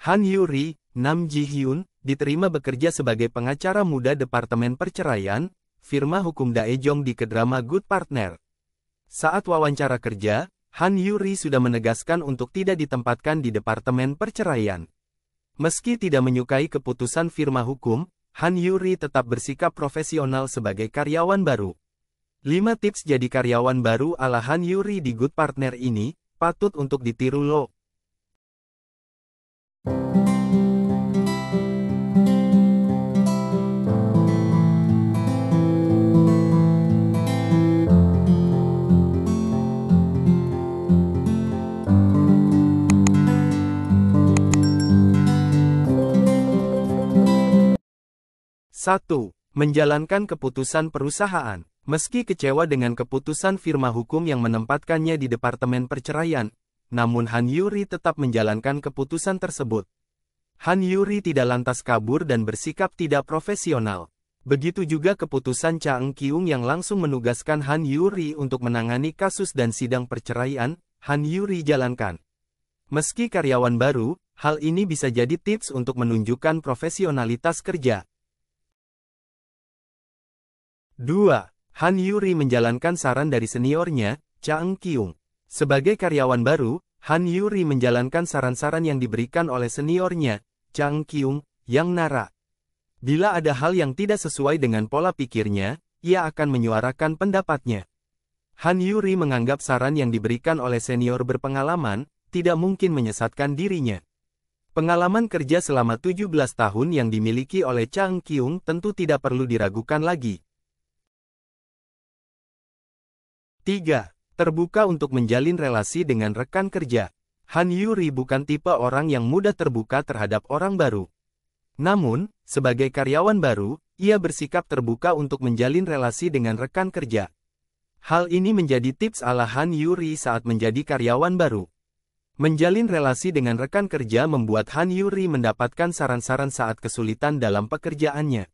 Han Yuri, Nam Ji-hyun, diterima bekerja sebagai pengacara muda Departemen Perceraian, firma hukum Daejong di K-drama Good Partner. Saat wawancara kerja, Han Yuri sudah menegaskan untuk tidak ditempatkan di Departemen Perceraian. Meski tidak menyukai keputusan firma hukum, Han Yuri tetap bersikap profesional sebagai karyawan baru. 5 tips jadi karyawan baru ala Han Yuri di Good Partner ini, patut untuk ditiru lo. Satu, menjalankan keputusan perusahaan. Meski kecewa dengan keputusan firma hukum yang menempatkannya di Departemen Perceraian, namun Han Yuri tetap menjalankan keputusan tersebut. Han Yuri tidak lantas kabur dan bersikap tidak profesional. Begitu juga keputusan Cha Eun-kyung yang langsung menugaskan Han Yuri untuk menangani kasus dan sidang perceraian, Han Yuri jalankan. Meski karyawan baru, hal ini bisa jadi tips untuk menunjukkan profesionalitas kerja. 2. Han Yuri menjalankan saran dari seniornya, Cha Eun-kyung. Sebagai karyawan baru, Han Yuri menjalankan saran-saran yang diberikan oleh seniornya, Cha Eun-kyung, yang nara. Bila ada hal yang tidak sesuai dengan pola pikirnya, ia akan menyuarakan pendapatnya. Han Yuri menganggap saran yang diberikan oleh senior berpengalaman, tidak mungkin menyesatkan dirinya. Pengalaman kerja selama 17 tahun yang dimiliki oleh Cha Eun-kyung tentu tidak perlu diragukan lagi. 3. Terbuka untuk menjalin relasi dengan rekan kerja. Han Yuri bukan tipe orang yang mudah terbuka terhadap orang baru. Namun, sebagai karyawan baru, ia bersikap terbuka untuk menjalin relasi dengan rekan kerja. Hal ini menjadi tips ala Han Yuri saat menjadi karyawan baru. Menjalin relasi dengan rekan kerja membuat Han Yuri mendapatkan saran-saran saat kesulitan dalam pekerjaannya.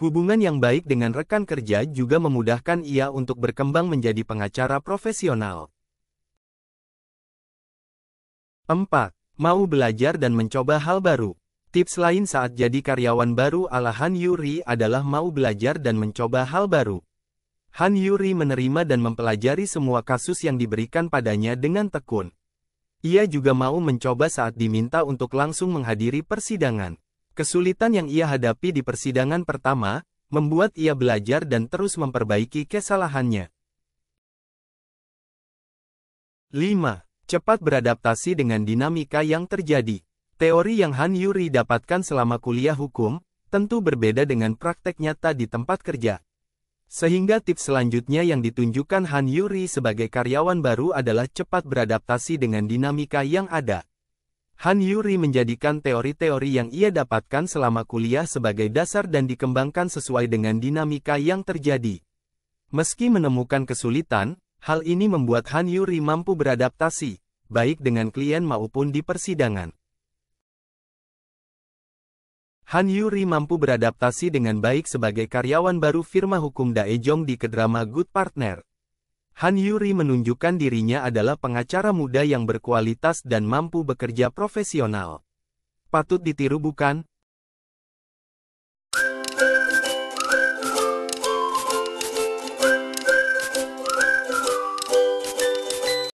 Hubungan yang baik dengan rekan kerja juga memudahkan ia untuk berkembang menjadi pengacara profesional. 4. Mau belajar dan mencoba hal baru. Tips lain saat jadi karyawan baru ala Han Yuri adalah mau belajar dan mencoba hal baru. Han Yuri menerima dan mempelajari semua kasus yang diberikan padanya dengan tekun. Ia juga mau mencoba saat diminta untuk langsung menghadiri persidangan. Kesulitan yang ia hadapi di persidangan pertama, membuat ia belajar dan terus memperbaiki kesalahannya. 5. Cepat beradaptasi dengan dinamika yang terjadi. Teori yang Han Yuri dapatkan selama kuliah hukum, tentu berbeda dengan praktek nyata di tempat kerja. Sehingga tips selanjutnya yang ditunjukkan Han Yuri sebagai karyawan baru adalah cepat beradaptasi dengan dinamika yang ada. Han Yuri menjadikan teori-teori yang ia dapatkan selama kuliah sebagai dasar dan dikembangkan sesuai dengan dinamika yang terjadi. Meski menemukan kesulitan, hal ini membuat Han Yuri mampu beradaptasi, baik dengan klien maupun di persidangan. Han Yuri mampu beradaptasi dengan baik sebagai karyawan baru firma hukum Daejong di K-drama Good Partner. Han Yuri menunjukkan dirinya adalah pengacara muda yang berkualitas dan mampu bekerja profesional. Patut ditiru bukan?